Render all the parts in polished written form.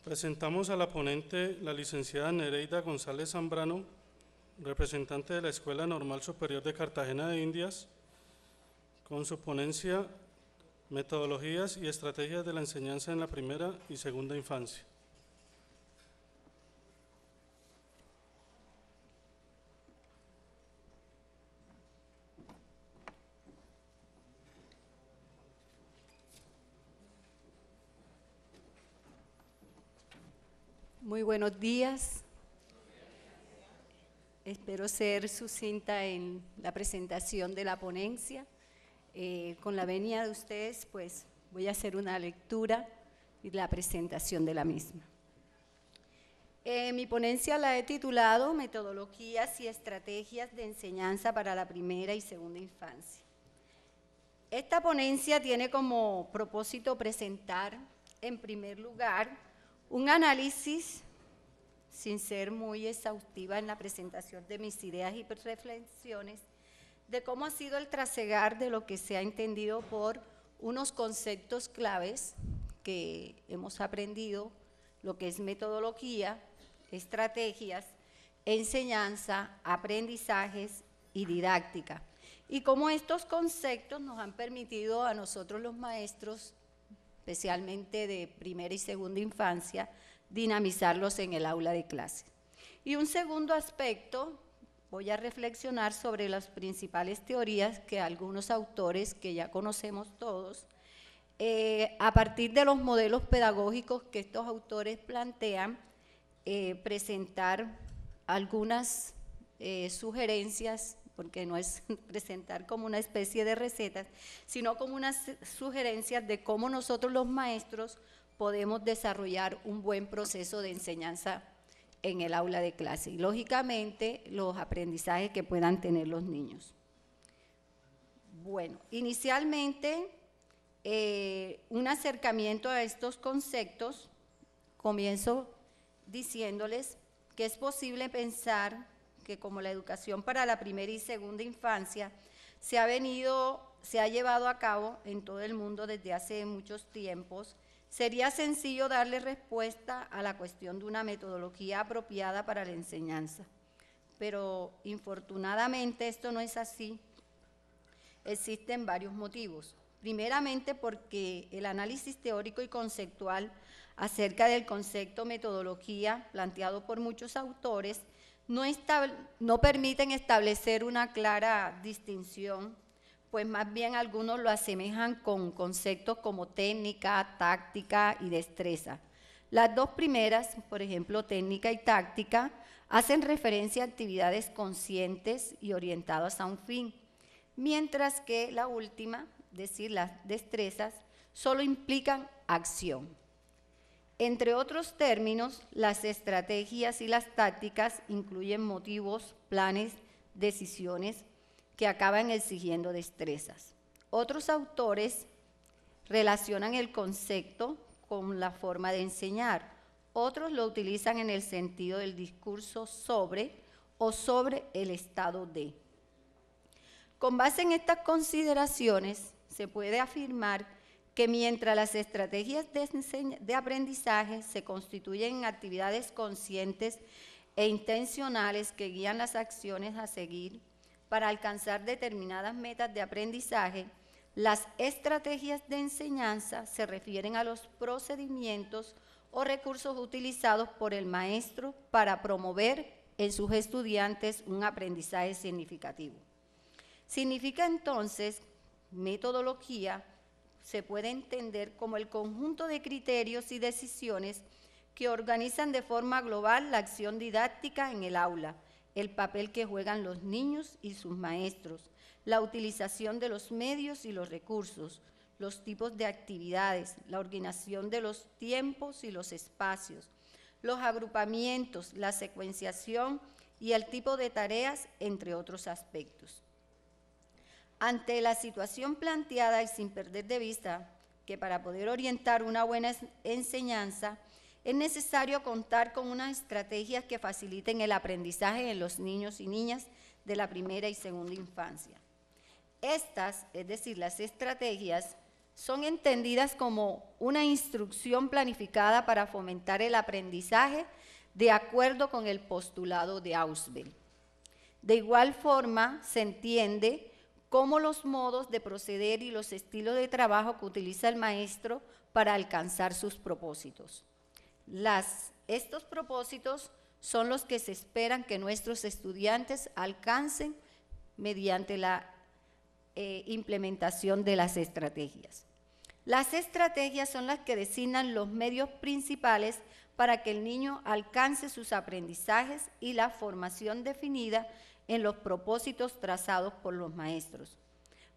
Presentamos a la ponente, la licenciada Nereida González Zambrano, representante de la Escuela Normal Superior de Cartagena de Indias, con su ponencia Metodologías y estrategias de la enseñanza en la primera y segunda infancia. Muy buenos días. Espero ser sucinta en la presentación de la ponencia. Con la venia de ustedes, pues voy a hacer una lectura y la presentación de la misma. Mi ponencia la he titulado Metodologías y estrategias de enseñanza para la primera y segunda infancia. Esta ponencia tiene como propósito presentar, en primer lugar, un análisis, sin ser muy exhaustiva en la presentación de mis ideas y reflexiones, de cómo ha sido el trasegar de lo que se ha entendido por unos conceptos claves que hemos aprendido, lo que es metodología, estrategias, enseñanza, aprendizajes y didáctica. Y cómo estos conceptos nos han permitido a nosotros los maestros, especialmente de primera y segunda infancia, dinamizarlos en el aula de clase. Y un segundo aspecto, voy a reflexionar sobre las principales teorías que algunos autores que ya conocemos todos, a partir de los modelos pedagógicos que estos autores plantean, presentar algunas sugerencias, porque no es presentar como una especie de recetas, sino como unas sugerencias de cómo nosotros los maestros podemos desarrollar un buen proceso de enseñanza en el aula de clase y, lógicamente, los aprendizajes que puedan tener los niños. Bueno, inicialmente, un acercamiento a estos conceptos, comienzo diciéndoles que es posible pensar que como la educación para la primera y segunda infancia se ha llevado a cabo en todo el mundo desde hace muchos tiempos, sería sencillo darle respuesta a la cuestión de una metodología apropiada para la enseñanza. Pero infortunadamente esto no es así. Existen varios motivos. Primeramente porque el análisis teórico y conceptual acerca del concepto metodología planteado por muchos autores no permiten establecer una clara distinción, pues más bien algunos lo asemejan con conceptos como técnica, táctica y destreza. Las dos primeras, por ejemplo, técnica y táctica, hacen referencia a actividades conscientes y orientadas a un fin, mientras que la última, es decir, las destrezas, solo implican acción. Entre otros términos, las estrategias y las tácticas incluyen motivos, planes, decisiones que acaban exigiendo destrezas. Otros autores relacionan el concepto con la forma de enseñar, otros lo utilizan en el sentido del discurso sobre o sobre el estado de. Con base en estas consideraciones, se puede afirmar que mientras las estrategias de aprendizaje se constituyen en actividades conscientes e intencionales que guían las acciones a seguir para alcanzar determinadas metas de aprendizaje, las estrategias de enseñanza se refieren a los procedimientos o recursos utilizados por el maestro para promover en sus estudiantes un aprendizaje significativo. Significa entonces, metodología se puede entender como el conjunto de criterios y decisiones que organizan de forma global la acción didáctica en el aula, el papel que juegan los niños y sus maestros, la utilización de los medios y los recursos, los tipos de actividades, la organización de los tiempos y los espacios, los agrupamientos, la secuenciación y el tipo de tareas, entre otros aspectos. Ante la situación planteada y sin perder de vista que para poder orientar una buena enseñanza es necesario contar con unas estrategias que faciliten el aprendizaje en los niños y niñas de la primera y segunda infancia. Estas, es decir, las estrategias, son entendidas como una instrucción planificada para fomentar el aprendizaje de acuerdo con el postulado de Ausubel. De igual forma, se entiende cómo los modos de proceder y los estilos de trabajo que utiliza el maestro para alcanzar sus propósitos. Estos propósitos son los que se esperan que nuestros estudiantes alcancen mediante la implementación de las estrategias. Las estrategias son las que designan los medios principales para que el niño alcance sus aprendizajes y la formación definida en los propósitos trazados por los maestros.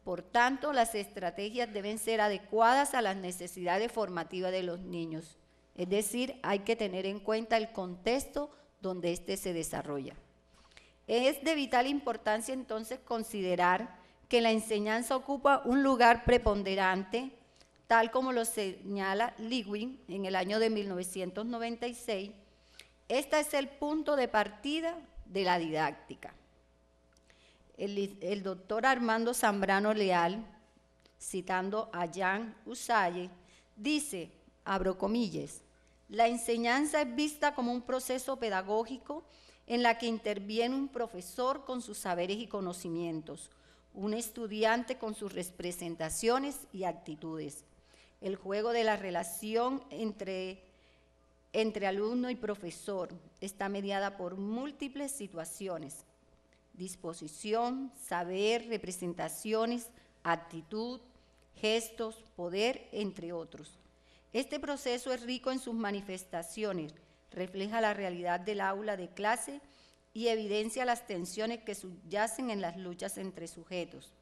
Por tanto, las estrategias deben ser adecuadas a las necesidades formativas de los niños. Es decir, hay que tener en cuenta el contexto donde éste se desarrolla. Es de vital importancia entonces considerar que la enseñanza ocupa un lugar preponderante, tal como lo señala Lewin en el año de 1996. Este es el punto de partida de la didáctica. El doctor Armando Zambrano Leal, citando a Jean Usaye, dice, abro comillas, la enseñanza es vista como un proceso pedagógico en la que interviene un profesor con sus saberes y conocimientos, un estudiante con sus representaciones y actitudes. El juego de la relación entre alumno y profesor está mediada por múltiples situaciones: disposición, saber, representaciones, actitud, gestos, poder, entre otros. Este proceso es rico en sus manifestaciones, refleja la realidad del aula de clase y evidencia las tensiones que subyacen en las luchas entre sujetos.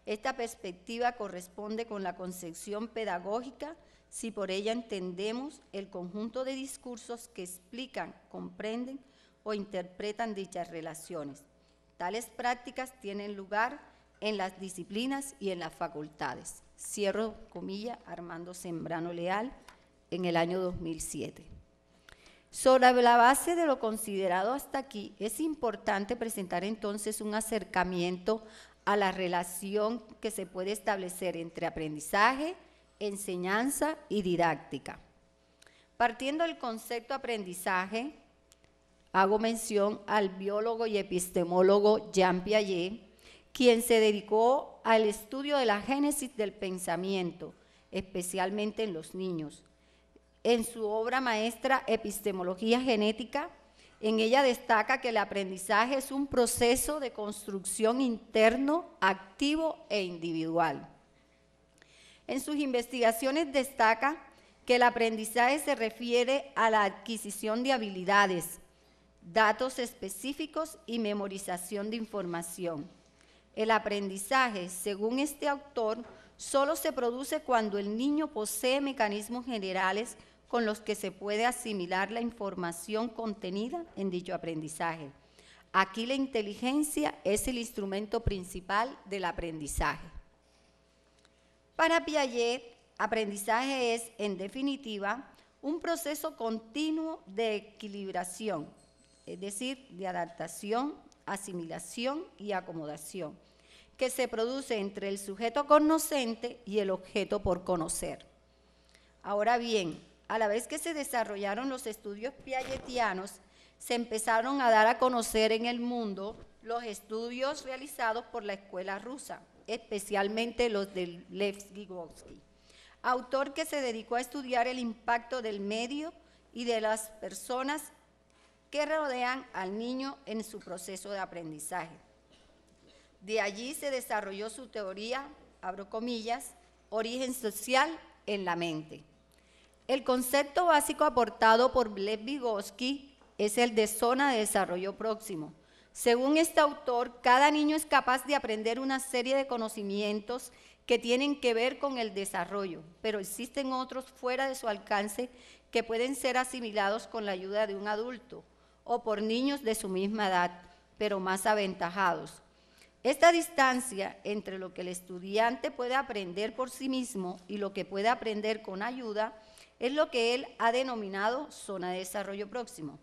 Esta perspectiva corresponde con la concepción pedagógica si por ella entendemos el conjunto de discursos que explican, comprenden o interpretan dichas relaciones. Tales prácticas tienen lugar en las disciplinas y en las facultades. Cierro comillas, Armando Zambrano Leal, en el año 2007. Sobre la base de lo considerado hasta aquí, es importante presentar entonces un acercamiento a la relación que se puede establecer entre aprendizaje, enseñanza y didáctica. Partiendo del concepto aprendizaje, hago mención al biólogo y epistemólogo Jean Piaget, quien se dedicó al estudio de la génesis del pensamiento, especialmente en los niños. En su obra maestra Epistemología Genética, en ella destaca que el aprendizaje es un proceso de construcción interno, activo e individual. En sus investigaciones destaca que el aprendizaje se refiere a la adquisición de habilidades, datos específicos y memorización de información. El aprendizaje, según este autor, solo se produce cuando el niño posee mecanismos generales con los que se puede asimilar la información contenida en dicho aprendizaje. Aquí la inteligencia es el instrumento principal del aprendizaje. Para Piaget, aprendizaje es, en definitiva, un proceso continuo de equilibración, es decir, de adaptación, asimilación y acomodación, que se produce entre el sujeto cognoscente y el objeto por conocer. Ahora bien, a la vez que se desarrollaron los estudios piagetianos, se empezaron a dar a conocer en el mundo los estudios realizados por la escuela rusa, especialmente los de Lev Vygotsky, autor que se dedicó a estudiar el impacto del medio y de las personas que rodean al niño en su proceso de aprendizaje. De allí se desarrolló su teoría, abro comillas, origen social en la mente. El concepto básico aportado por Lev Vygotsky es el de zona de desarrollo próximo. Según este autor, cada niño es capaz de aprender una serie de conocimientos que tienen que ver con el desarrollo, pero existen otros fuera de su alcance que pueden ser asimilados con la ayuda de un adulto o por niños de su misma edad, pero más aventajados. Esta distancia entre lo que el estudiante puede aprender por sí mismo y lo que puede aprender con ayuda es lo que él ha denominado zona de desarrollo próximo.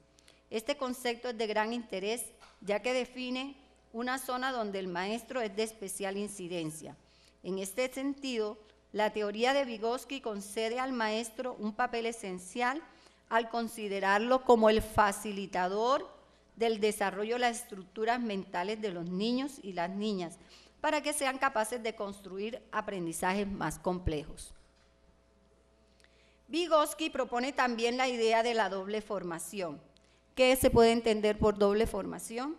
Este concepto es de gran interés, ya que define una zona donde el maestro es de especial incidencia. En este sentido, La teoría de Vygotsky concede al maestro un papel esencial al considerarlo como el facilitador del desarrollo de las estructuras mentales de los niños y las niñas, para que sean capaces de construir aprendizajes más complejos. Vygotsky propone también la idea de la doble formación. ¿Qué se puede entender por doble formación?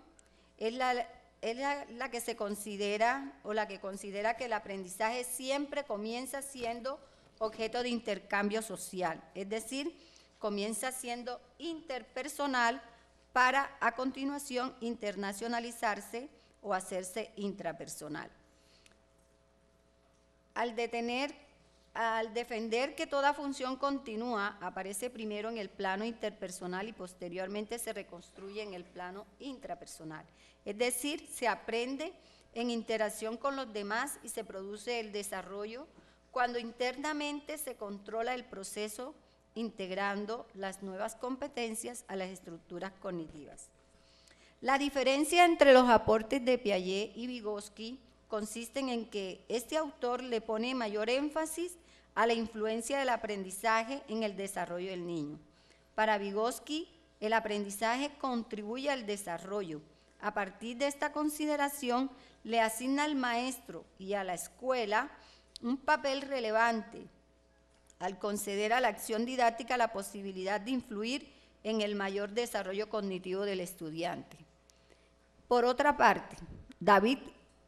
Es la que se considera o la que considera que el aprendizaje siempre comienza siendo objeto de intercambio social, es decir, comienza siendo interpersonal para a continuación internacionalizarse o hacerse intrapersonal. Al defender que toda función continua aparece primero en el plano interpersonal y posteriormente se reconstruye en el plano intrapersonal. Es decir, se aprende en interacción con los demás y se produce el desarrollo cuando internamente se controla el proceso integrando las nuevas competencias a las estructuras cognitivas. La diferencia entre los aportes de Piaget y Vygotsky consisten en que este autor le pone mayor énfasis a la influencia del aprendizaje en el desarrollo del niño. Para Vygotsky, el aprendizaje contribuye al desarrollo. A partir de esta consideración, le asigna al maestro y a la escuela un papel relevante al conceder a la acción didáctica la posibilidad de influir en el mayor desarrollo cognitivo del estudiante. Por otra parte, David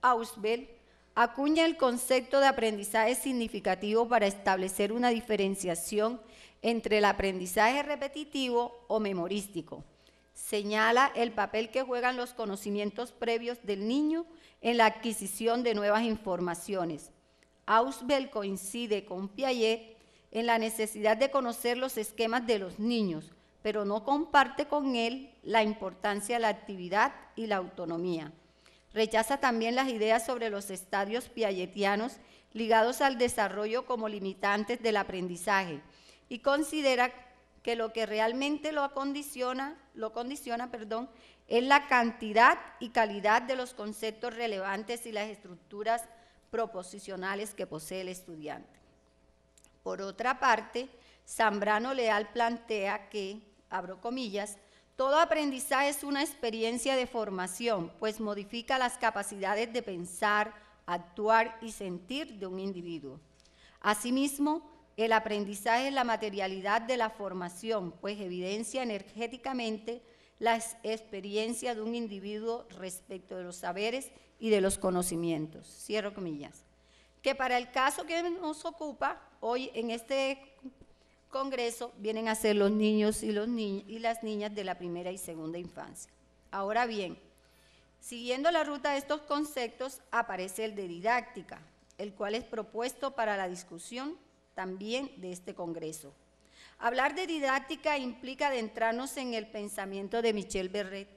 Ausubel acuña el concepto de aprendizaje significativo para establecer una diferenciación entre el aprendizaje repetitivo o memorístico. Señala el papel que juegan los conocimientos previos del niño en la adquisición de nuevas informaciones. Ausubel coincide con Piaget en la necesidad de conocer los esquemas de los niños, pero no comparte con él la importancia de la actividad y la autonomía. Rechaza también las ideas sobre los estadios piagetianos ligados al desarrollo como limitantes del aprendizaje y considera que lo que realmente lo condiciona, es la cantidad y calidad de los conceptos relevantes y las estructuras proposicionales que posee el estudiante. Por otra parte, Zambrano Leal plantea que, abro comillas, todo aprendizaje es una experiencia de formación, pues modifica las capacidades de pensar, actuar y sentir de un individuo. Asimismo, el aprendizaje es la materialidad de la formación, pues evidencia energéticamente la experiencia de un individuo respecto de los saberes y de los conocimientos. Cierro comillas. Que para el caso que nos ocupa hoy en este congreso vienen a ser los niños y las niñas de la primera y segunda infancia. Ahora bien, siguiendo la ruta de estos conceptos aparece el de didáctica, el cual es propuesto para la discusión también de este congreso. Hablar de didáctica implica adentrarnos en el pensamiento de Michel Berret.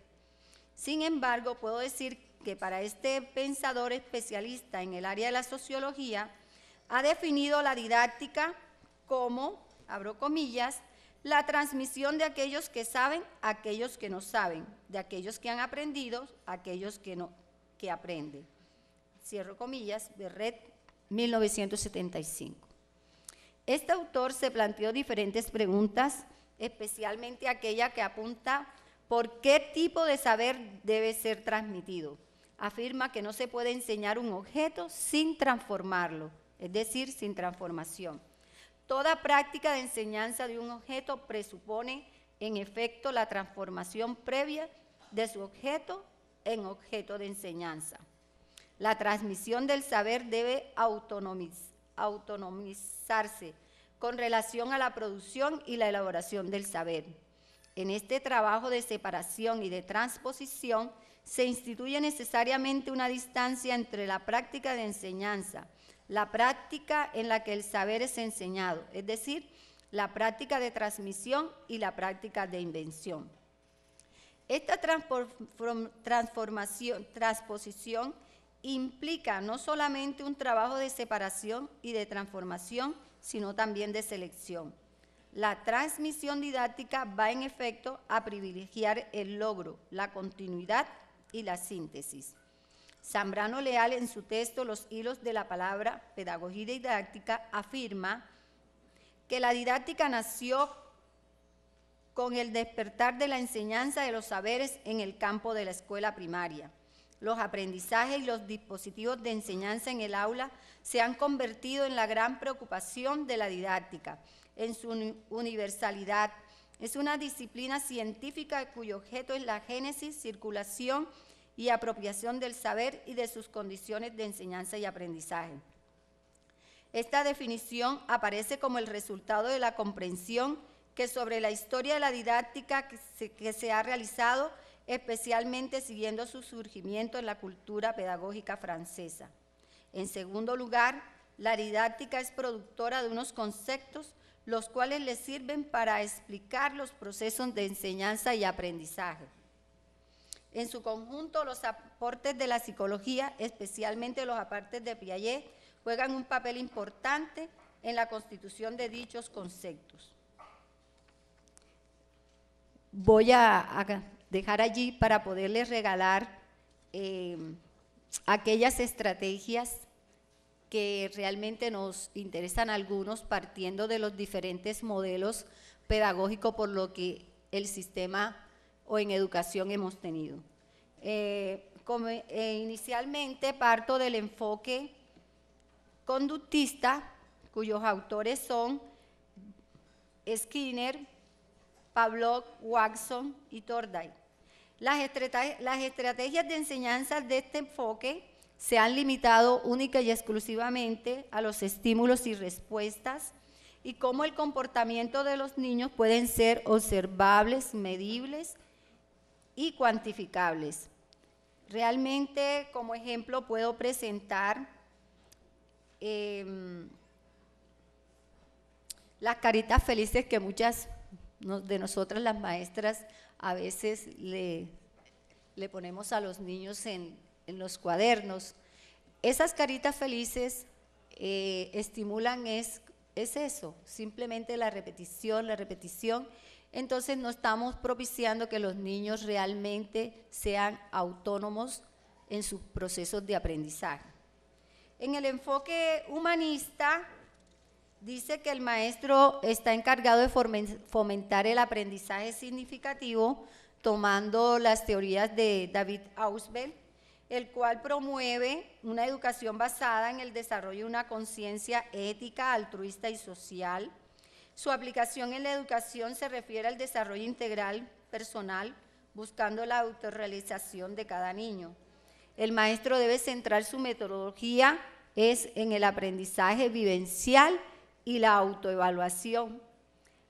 Sin embargo, puedo decir que para este pensador especialista en el área de la sociología, ha definido la didáctica como, abro comillas, la transmisión de aquellos que saben a aquellos que no saben, de aquellos que han aprendido a aquellos que aprenden. Cierro comillas, Berret, 1975. Este autor se planteó diferentes preguntas, especialmente aquella que apunta por qué tipo de saber debe ser transmitido. Afirma que no se puede enseñar un objeto sin transformarlo, es decir, sin transformación. Toda práctica de enseñanza de un objeto presupone, en efecto, la transformación previa de su objeto en objeto de enseñanza. La transmisión del saber debe autonomizarse con relación a la producción y la elaboración del saber. En este trabajo de separación y de transposición se instituye necesariamente una distancia entre la práctica de enseñanza, la práctica en la que el saber es enseñado, es decir, la práctica de transmisión y la práctica de invención. Esta transposición implica no solamente un trabajo de separación y de transformación, sino también de selección. La transmisión didáctica va en efecto a privilegiar el logro, la continuidad y la síntesis. Zambrano Leal, en su texto Los hilos de la palabra, pedagogía y didáctica, afirma que la didáctica nació con el despertar de la enseñanza de los saberes en el campo de la escuela primaria. Los aprendizajes y los dispositivos de enseñanza en el aula se han convertido en la gran preocupación de la didáctica, en su universalidad. Es una disciplina científica cuyo objeto es la génesis, circulación y apropiación del saber y de sus condiciones de enseñanza y aprendizaje. Esta definición aparece como el resultado de la comprensión que sobre la historia de la didáctica que se ha realizado, especialmente siguiendo su surgimiento en la cultura pedagógica francesa. En segundo lugar, la didáctica es productora de unos conceptos los cuales le sirven para explicar los procesos de enseñanza y aprendizaje. En su conjunto, los aportes de la psicología, especialmente los aportes de Piaget, juegan un papel importante en la constitución de dichos conceptos. Voy a dejar allí para poderles regalar aquellas estrategias que realmente nos interesan a algunos, partiendo de los diferentes modelos pedagógicos por lo que el sistema o en educación hemos tenido. Inicialmente parto del enfoque conductista, cuyos autores son Skinner, Pavlov, Watson y Thorndike. Las estrategias de enseñanza de este enfoque se han limitado única y exclusivamente a los estímulos y respuestas y cómo el comportamiento de los niños pueden ser observables, medibles y cuantificables. Realmente, como ejemplo, puedo presentar las caritas felices que muchas de nosotras las maestras a veces le ponemos a los niños en los cuadernos. Esas caritas felices estimulan es eso, simplemente la repetición. Entonces no estamos propiciando que los niños realmente sean autónomos en sus procesos de aprendizaje. En el enfoque humanista, dice que el maestro está encargado de fomentar el aprendizaje significativo, tomando las teorías de David Ausubel, el cual promueve una educación basada en el desarrollo de una conciencia ética, altruista y social. Su aplicación en la educación se refiere al desarrollo integral personal, buscando la autorrealización de cada niño. El maestro debe centrar su metodología en el aprendizaje vivencial y la autoevaluación,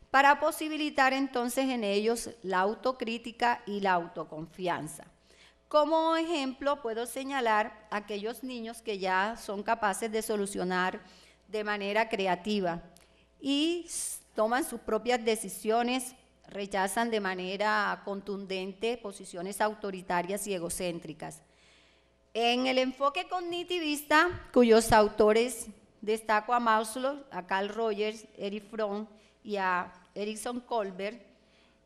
para posibilitar entonces en ellos la autocrítica y la autoconfianza. Como ejemplo, puedo señalar aquellos niños que ya son capaces de solucionar de manera creativa y toman sus propias decisiones, rechazan de manera contundente posiciones autoritarias y egocéntricas. En el enfoque cognitivista, cuyos autores destaco a Maslow, a Carl Rogers, Erich Fromm y a Erikson Kohlberg,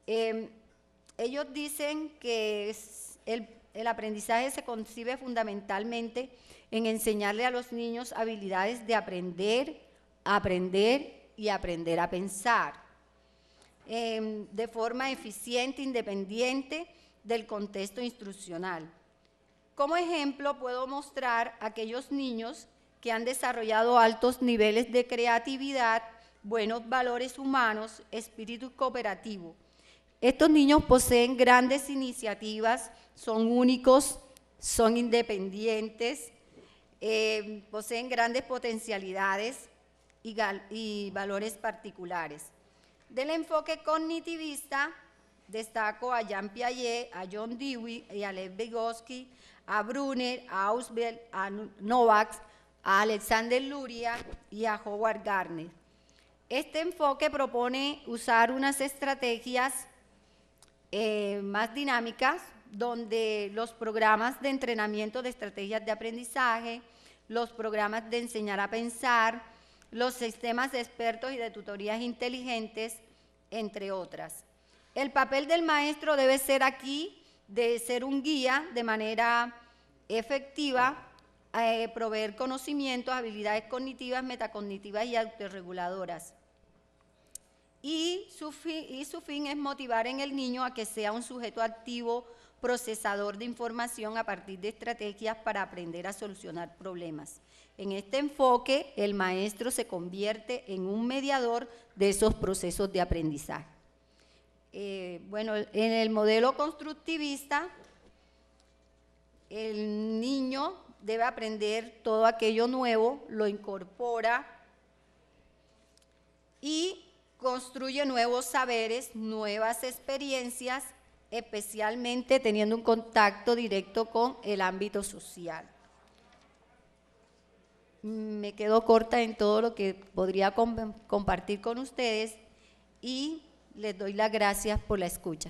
ellos dicen que el aprendizaje se concibe fundamentalmente en enseñarle a los niños habilidades de aprender y aprender a pensar de forma eficiente, independiente del contexto instruccional. Como ejemplo, puedo mostrar aquellos niños que han desarrollado altos niveles de creatividad, buenos valores humanos, espíritu cooperativo. Estos niños poseen grandes iniciativas, son únicos, son independientes, poseen grandes potencialidades y valores particulares. Del enfoque cognitivista, destaco a Jean Piaget, a John Dewey y a Lev Vygotsky, a Brunner, a Ausubel, a Novak, a Alexander Luria y a Howard Gardner. Este enfoque propone usar unas estrategias más dinámicas, donde los programas de entrenamiento de estrategias de aprendizaje, los programas de enseñar a pensar, los sistemas de expertos y de tutorías inteligentes, entre otras. El papel del maestro debe ser aquí de ser un guía de manera efectiva, proveer conocimientos, habilidades cognitivas, metacognitivas y autorreguladoras. Y su fin es motivar en el niño a que sea un sujeto activo, procesador de información a partir de estrategias para aprender a solucionar problemas. En este enfoque, el maestro se convierte en un mediador de esos procesos de aprendizaje. Bueno, en el modelo constructivista, el niño debe aprender todo aquello nuevo, lo incorpora y construye nuevos saberes, nuevas experiencias, especialmente teniendo un contacto directo con el ámbito social. Me quedo corta en todo lo que podría compartir con ustedes y les doy las gracias por la escucha.